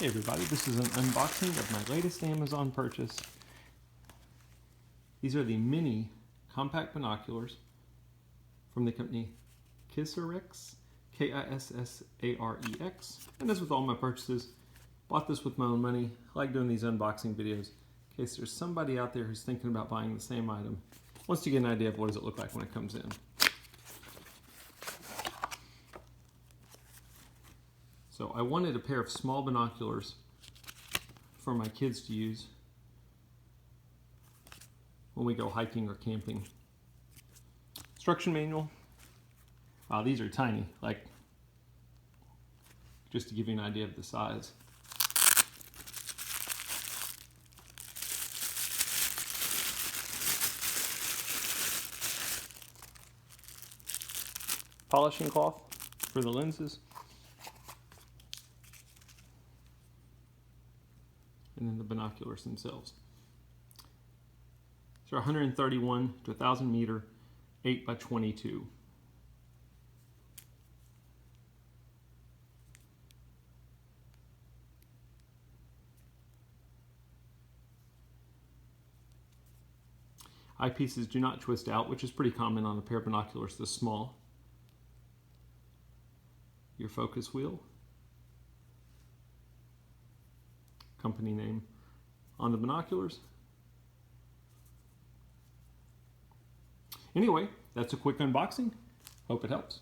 Hey everybody, this is an unboxing of my latest Amazon purchase. These are the mini compact binoculars from the company Kissarex, K-I-S-S-A-R-E-X. And as with all my purchases, bought this with my own money. I like doing these unboxing videos in case there's somebody out there who's thinking about buying the same item, wants to get an idea of what does it look like when it comes in. So I wanted a pair of small binoculars for my kids to use when we go hiking or camping. Instruction manual. Wow, these are tiny, like just to give you an idea of the size. Polishing cloth for the lenses. And then the binoculars themselves. So 131 to 1,000 meter, 8 by 22. Eyepieces do not twist out, which is pretty common on a pair of binoculars this small. Your focus wheel. Company name on the binoculars. Anyway, that's a quick unboxing. Hope it helps.